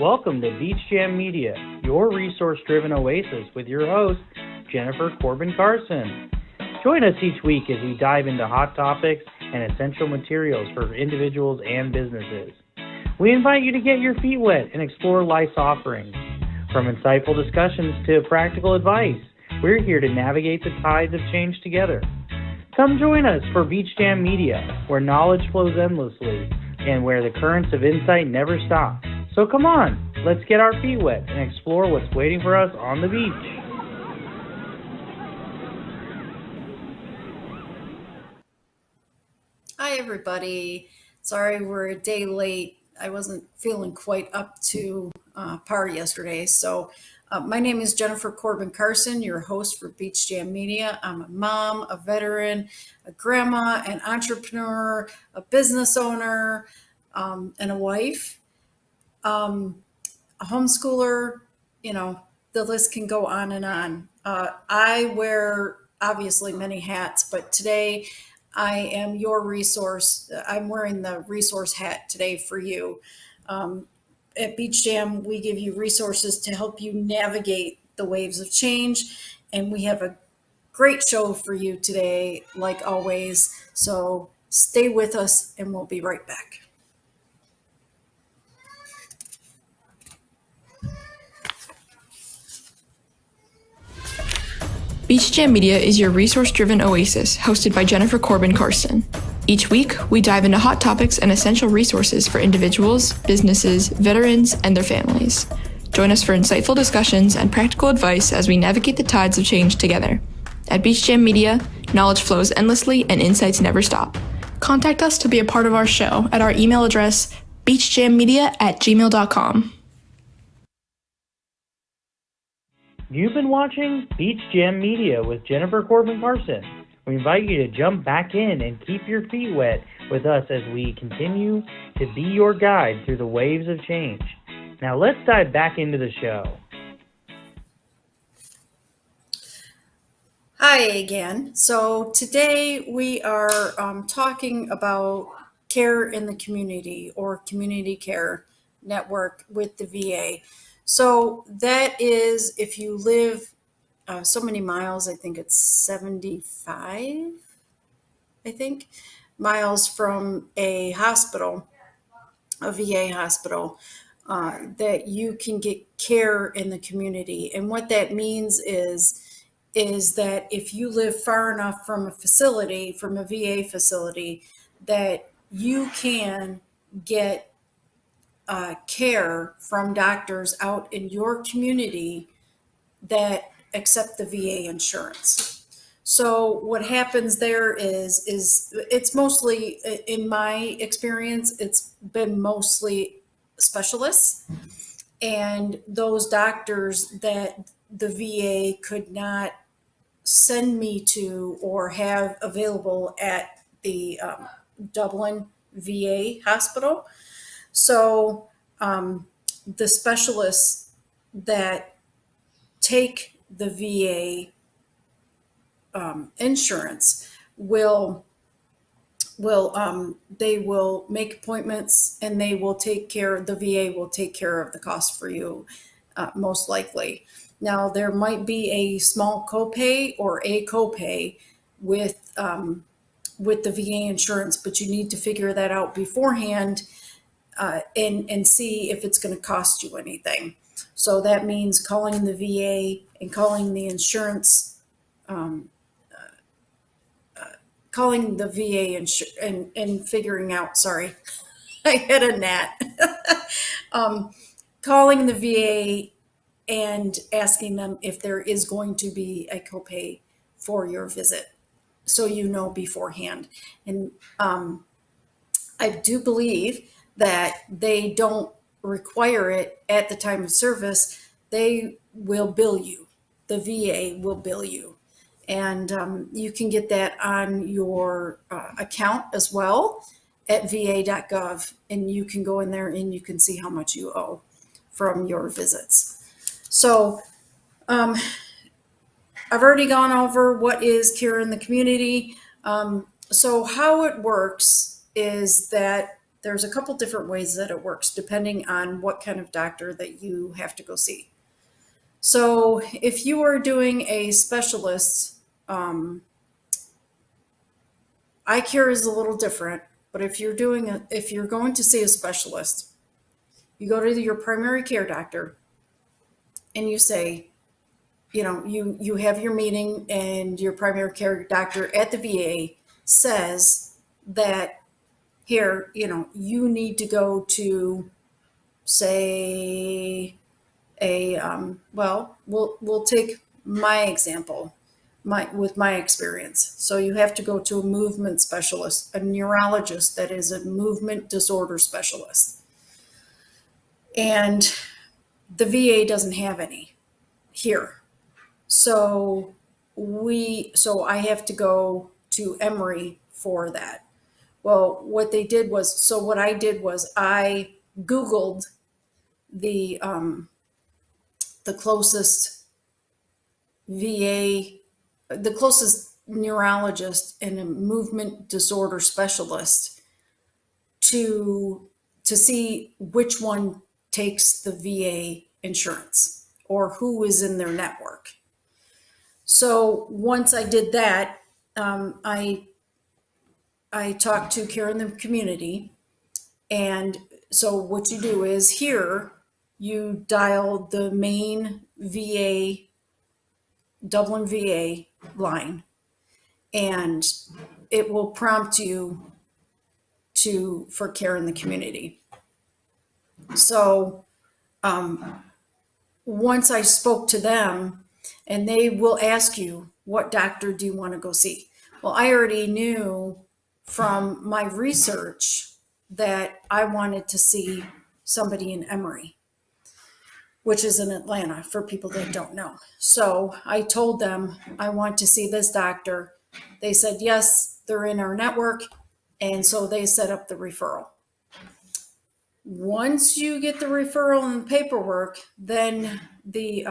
Welcome to Beach Jam Media, your resource-driven oasis with your host, Jennifer Corbin Carson. Join us each week as we dive into hot topics and essential materials for individuals and businesses. We invite you to get your feet wet and explore life's offerings. From insightful discussions to practical advice, we're here to navigate the tides of change together. Come join us for Beach Jam Media, where knowledge flows endlessly and where the currents of insight never stop. So come on, let's get our feet wet and explore what's waiting for us on the beach. Hi, everybody. Sorry we're a day late. I wasn't feeling quite up to par yesterday. So my name is Jennifer Corbin Carson, your host for Beach Jam Media. I'm a mom, a veteran, a grandma, an entrepreneur, a business owner, and a wife, a homeschooler. You know, the list can go on and on. I wear obviously many hats, but today I am your resource. I'm wearing the resource hat today for you. At Beach Jam, we give you resources to help you navigate the waves of change. And we have a great show for you today, like always. So stay with us and we'll be right back. Beach Jam Media is your resource-driven oasis, hosted by Jennifer Corbin Carson. Each week, we dive into hot topics and essential resources for individuals, businesses, veterans, and their families. Join us for insightful discussions and practical advice as we navigate the tides of change together. At Beach Jam Media, knowledge flows endlessly and insights never stop. Contact us to be a part of our show at our email address, beachjammedia@gmail.com. You've been watching Beach Jam Media with Jennifer Corbin Carson. We invite you to jump back in and keep your feet wet with us as we continue to be your guide through the waves of change. Now let's dive back into the show. Hi again. So today we are talking about care in the community or community care network with the VA. So that is if you live so many miles, I think it's 75, miles from a hospital, a VA hospital, that you can get care in the community. And what that means is that if you live far enough from a facility, from a VA facility, that you can get care from doctors out in your community that accept the VA insurance. So what happens there is it's mostly, in my experience, it's been mostly specialists and those doctors that the VA could not send me to or have available at the Dublin VA hospital. So the specialists that take the VA insurance will they will make appointments and they will take care, the VA will take care of the cost for you, most likely. Now there might be a small copay or a copay with the VA insurance, but you need to figure that out beforehand and see if it's going to cost you anything. So that means calling the VA and calling the insurance, calling the VA and figuring out, sorry, I had a gnat. Calling the VA and asking them if there is going to be a copay for your visit, so you know beforehand. And I do believe that they don't require it at the time of service. They will bill you. The VA will bill you. And you can get that on your account as well at va.gov. And you can go in there and you can see how much you owe from your visits. So I've already gone over what is care in the community. So how it works is that there's a couple different ways that it works depending on what kind of doctor that you have to go see. So if you are doing a specialist, eye care is a little different, but if you're going to see a specialist, you go to your primary care doctor and you say, you have your meeting, and your primary care doctor at the VA says that here, you need to go to, say, we'll take my example, with my experience. So you have to go to a movement specialist, a neurologist that is a movement disorder specialist. And the VA doesn't have any here. So I have to go to Emory for that. Well, what I did was I Googled the closest VA, the closest neurologist and a movement disorder specialist to see which one takes the VA insurance or who is in their network. So once I did that, I talked to Care in the Community. And so what you do is here, you dial the main VA, Dublin VA line, and it will prompt you for Care in the Community. So once I spoke to them, and they will ask you, what doctor do you want to go see? Well, I already knew from my research that I wanted to see somebody in Emory, which is in Atlanta, for people that don't know. So I told them I want to see this doctor. They said, yes, they're in our network. And so they set up the referral. Once you get the referral and the paperwork, then the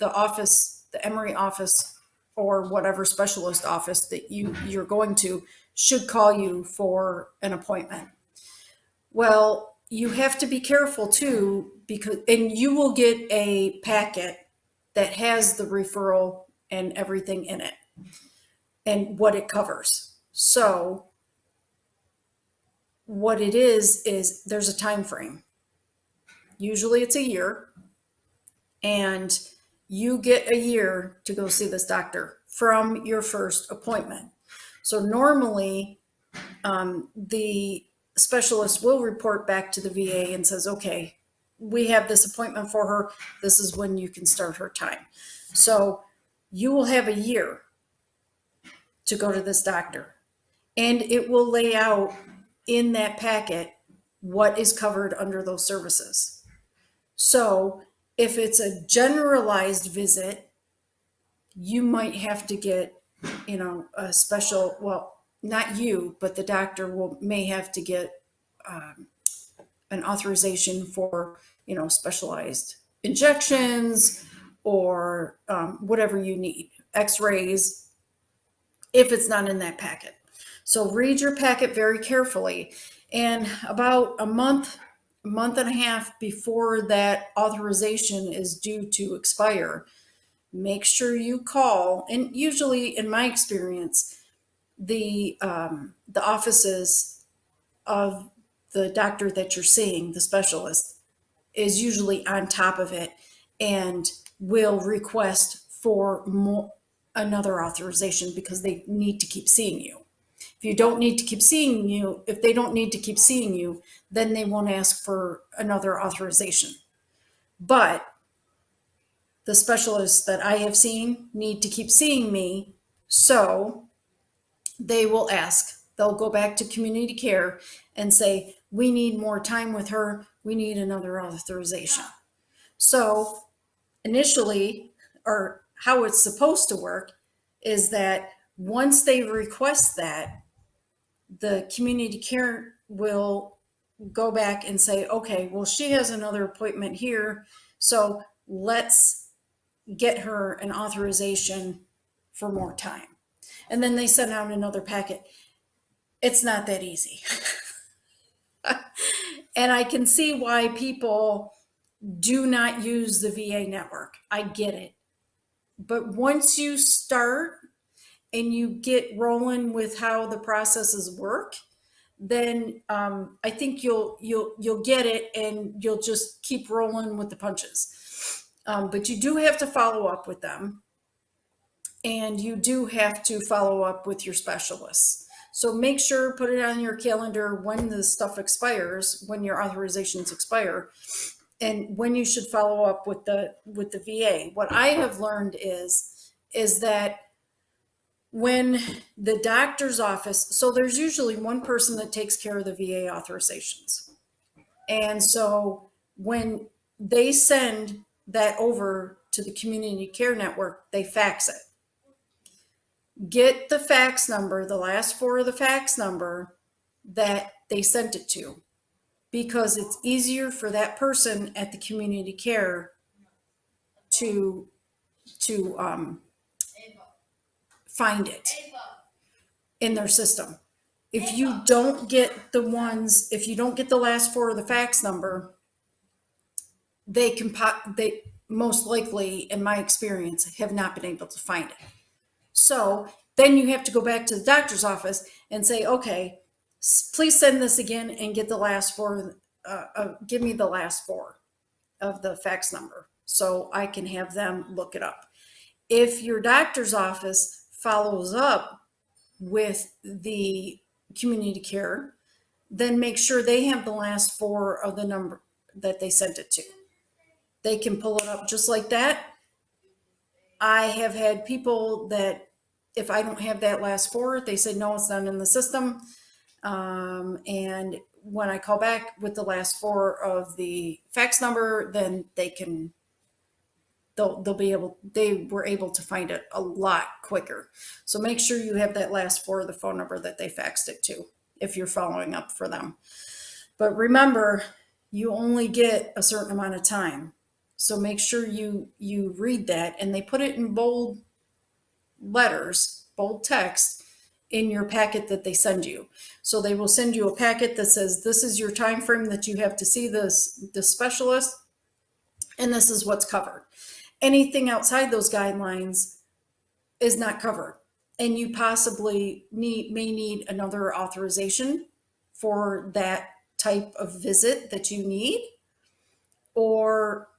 office, the Emory office, or whatever specialist office that you're going to, should call you for an appointment. Well, you have to be careful too, and you will get a packet that has the referral and everything in it and what it covers. So what it is there's a time frame. Usually it's a year, and you get a year to go see this doctor from your first appointment. So normally the specialist will report back to the VA and says, okay, we have this appointment for her. This is when you can start her time. So you will have a year to go to this doctor, and it will lay out in that packet what is covered under those services. So if it's a generalized visit, you might have to get, a special, well, not you, but the doctor may have to get an authorization for, specialized injections or whatever you need, x-rays, if it's not in that packet. So read your packet very carefully. And about a month and a half before that authorization is due to expire, make sure you call. And usually, in my experience, the offices of the doctor that you're seeing, the specialist, is usually on top of it and will request for another authorization because they need to keep seeing you. If they don't need to keep seeing you, then they won't ask for another authorization. But the specialists that I have seen need to keep seeing me, so they will ask. They'll go back to community care and say, we need more time with her. We need another authorization. So initially, or how it's supposed to work, is that once they request that, the community care will go back and say, okay, well, she has another appointment here, so let's get her an authorization for more time. And then they send out another packet. It's not that easy. And I can see why people do not use the VA network. I get it. But once you start and you get rolling with how the processes work, then I think you'll get it, and you'll just keep rolling with the punches. But you do have to follow up with them, and you do have to follow up with your specialists. So make sure, put it on your calendar when the stuff expires, when your authorizations expire, and when you should follow up with the VA. What I have learned is that when the doctor's office, so there's usually one person that takes care of the VA authorizations. And so when they send that over to the community care network, they fax it. Get the fax number, the last four of the fax number that they sent it to, because it's easier for that person at the community care to find it in their system. If you don't get the last four of the fax number, they most likely, in my experience, have not been able to find it. So then you have to go back to the doctor's office and say, okay, please send this again and get the last four, give me the last four of the fax number so I can have them look it up. If your doctor's office follows up with the community care, then make sure they have the last four of the number that they sent it to. They can pull it up just like that. I have had people that, if I don't have that last four, they say, no, it's not in the system. And when I call back with the last four of the fax number, then they were able to find it a lot quicker. So make sure you have that last four of the phone number that they faxed it to, if you're following up for them. But remember, you only get a certain amount of time. So make sure you read that, and they put it in bold letters, bold text in your packet that they send you. So they will send you a packet that says, this is your time frame that you have to see the specialist, and this is what's covered. Anything outside those guidelines is not covered, and you possibly may need another authorization for that type of visit that you need, or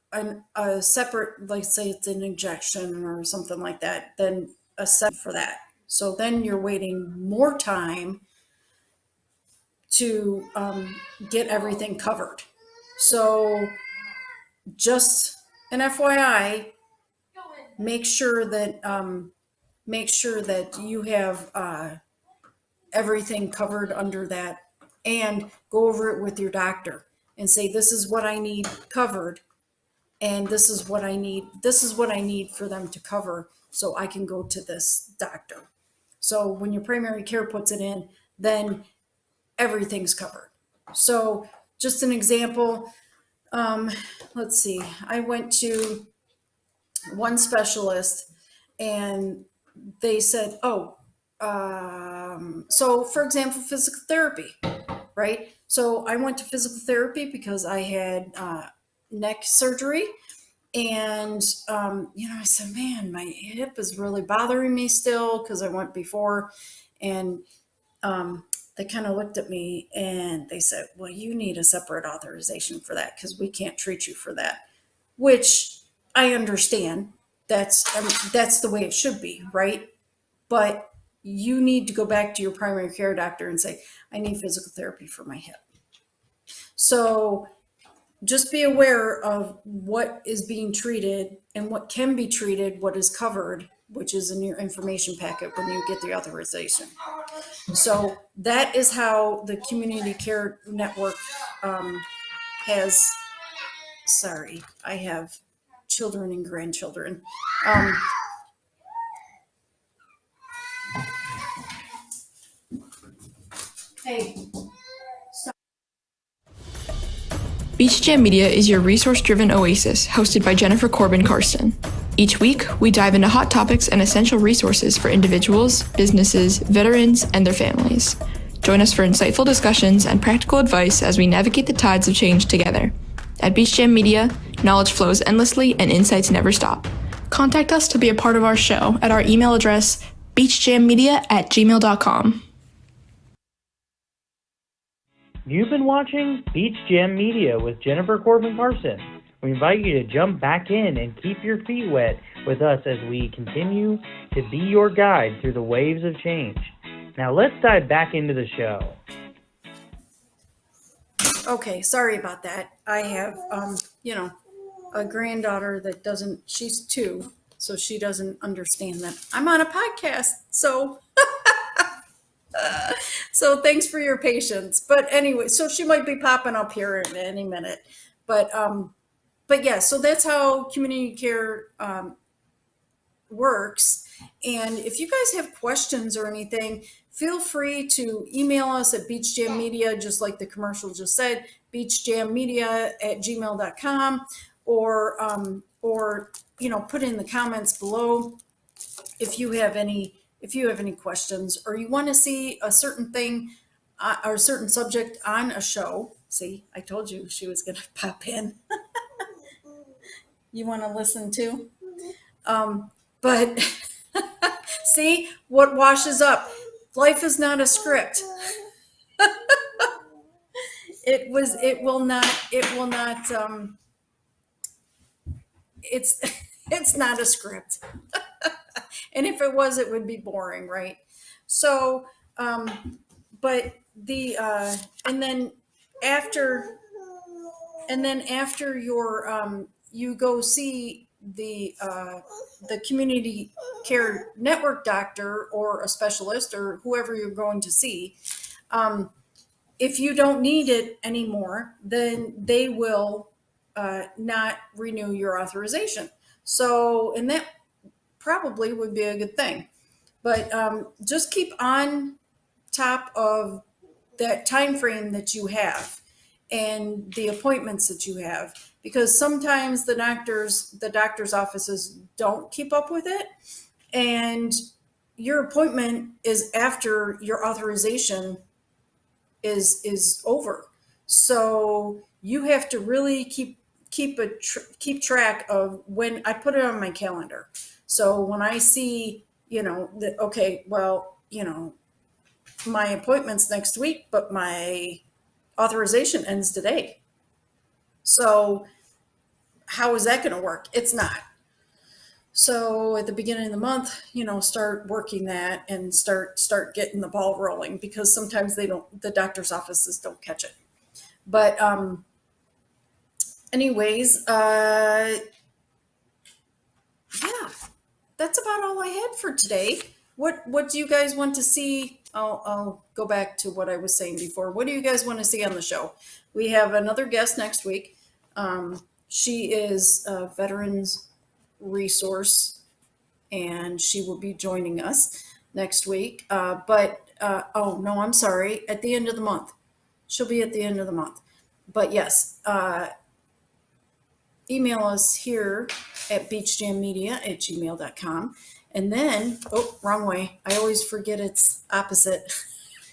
a separate, like say it's an injection or something like that, then a set for that. So then you're waiting more time to get everything covered. So just an FYI, make sure that you have everything covered under that, and go over it with your doctor and say, this is what I need covered, and this is what I need for them to cover, so I can go to this doctor. So when your primary care puts it in, then everything's covered. So just an example, let's see, I went to one specialist and they said, so for example, physical therapy, right? So I went to physical therapy because I had neck surgery. And, I said, man, my hip is really bothering me still, because I went before. And they kind of looked at me and they said, well, you need a separate authorization for that, because we can't treat you for that, which I understand. That's the way it should be, right? But you need to go back to your primary care doctor and say, I need physical therapy for my hip. So just be aware of what is being treated and what can be treated, what is covered, which is in your information packet when you get the authorization. So that is how the community care network has, sorry, I have children and grandchildren. Hey. Beach Jam Media is your resource-driven oasis, hosted by Jennifer Corbin Karsten. Each week, we dive into hot topics and essential resources for individuals, businesses, veterans, and their families. Join us for insightful discussions and practical advice as we navigate the tides of change together. At Beach Jam Media, knowledge flows endlessly and insights never stop. Contact us to be a part of our show at our email address, beachjammedia@gmail.com. You've been watching Beach Jam Media with Jennifer Corbin Carson. We invite you to jump back in and keep your feet wet with us as we continue to be your guide through the waves of change. Now let's dive back into the show. Okay, sorry about that. I have, a granddaughter that she's 2, so she doesn't understand that I'm on a podcast. So, so thanks for your patience. But anyway, so she might be popping up here in any minute. But yeah, so that's how community care works. And if you guys have questions or anything, feel free to email us at Beach Jam Media, just like the commercial just said, beachjammedia@gmail.com, or put in the comments below if you have any questions, or you want to see a certain thing or a certain subject on a show. See, I told you she was going to pop in. You want to listen too? But see what washes up. Life is not a script. It will not, it's not a script. And if it was, it would be boring, right? So, but and then after your, you go see the community care network doctor or a specialist or whoever you're going to see. If you don't need it anymore, then they will not renew your authorization. So, and that probably would be a good thing. But just keep on top of that time frame that you have and the appointments that you have, because sometimes the doctor's offices don't keep up with it, and your appointment is after your authorization is over. So you have to really keep track of when. I put it on my calendar. So when I see, that, okay, well, my appointment's next week, but my authorization ends today. So how is that going to work? It's not. So at the beginning of the month, start working that and start getting the ball rolling, because sometimes the doctor's offices don't catch it. But anyways, yeah, that's about all I had for today. What do you guys want to see? I'll go back to what I was saying before. What do you guys want to see on the show? We have another guest next week. She is a veterans resource, and she will be joining us next week. Oh no, I'm sorry. At the end of the month. She'll be at the end of the month. But yes, email us here at beachjammedia@gmail.com. And then, wrong way. I always forget it's opposite.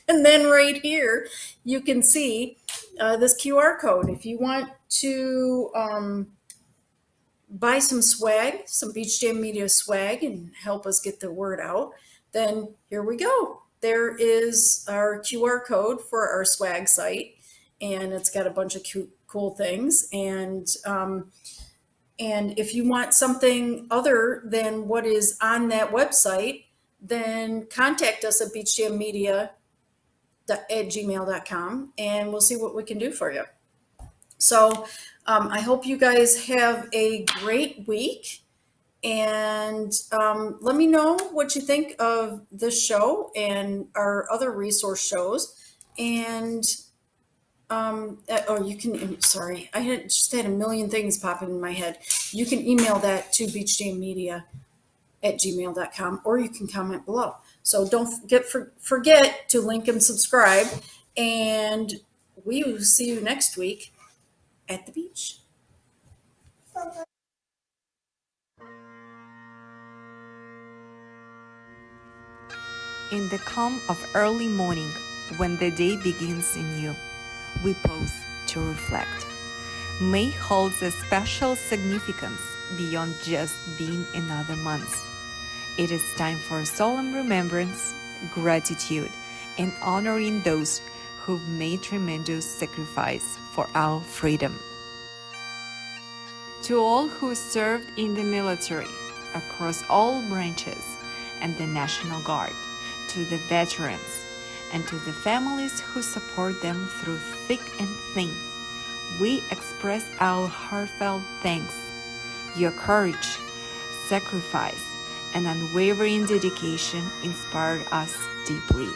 And then right here, you can see this QR code. If you want to buy some swag, some Beach Jam Media swag, and help us get the word out, then here we go. There is our QR code for our swag site, and it's got a bunch of cool things. And if you want something other than what is on that website, then contact us at beachjammedia@gmail.com, and we'll see what we can do for you. So I hope you guys have a great week, and let me know what you think of this show and our other resource shows. And you can, sorry, I just had a million things popping in my head. You can email that to beachjammedia@gmail.com, or you can comment below. So don't forget to link and subscribe, and we will see you next week at the beach. In the calm of early morning, when the day begins anew, we pause to reflect. May holds a special significance beyond just being another month. It is time for solemn remembrance, gratitude, and honoring those who've made tremendous sacrifice for our freedom. To all who served in the military, across all branches, and the National Guard, to the veterans, and to the families who support them through thick and thin, we express our heartfelt thanks. Your courage, sacrifice, and unwavering dedication inspired us deeply.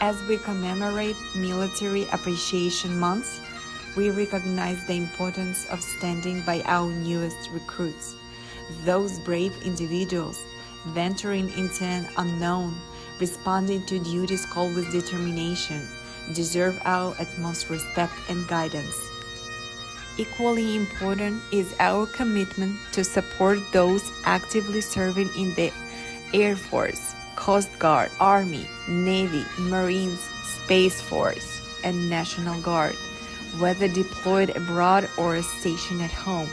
As we commemorate Military Appreciation Month, we recognize the importance of standing by our newest recruits. Those brave individuals venturing into an unknown, responding to duties called with determination, deserve our utmost respect and guidance. Equally important is our commitment to support those actively serving in the Air Force, Coast Guard, Army, Navy, Marines, Space Force, and National Guard. Whether deployed abroad or stationed at home,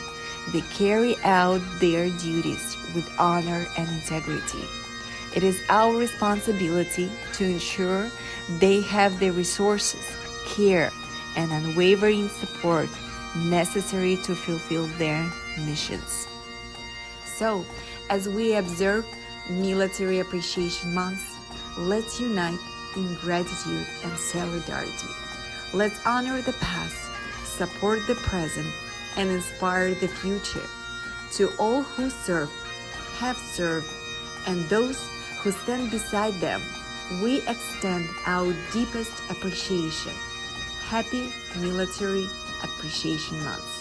they carry out their duties with honor and integrity. It is our responsibility to ensure they have the resources, care, and unwavering support necessary to fulfill their missions. So, as we observe Military Appreciation Month, let's unite in gratitude and solidarity. Let's honor the past, support the present, and inspire the future. To all who serve, have served, and those who stand beside them, we extend our deepest appreciation. Happy Military Appreciation Month.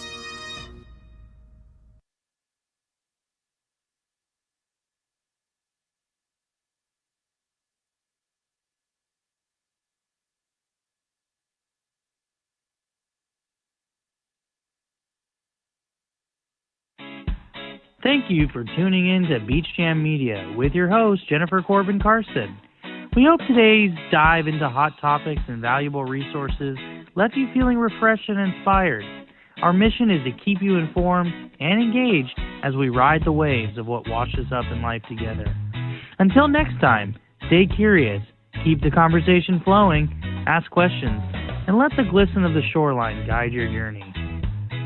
Thank you for tuning in to Beach Jam Media with your host, Jennifer Corbin Carson. We hope today's dive into hot topics and valuable resources left you feeling refreshed and inspired. Our mission is to keep you informed and engaged as we ride the waves of what washes up in life together. Until next time, stay curious, keep the conversation flowing, ask questions, and let the glisten of the shoreline guide your journey.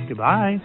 Goodbye.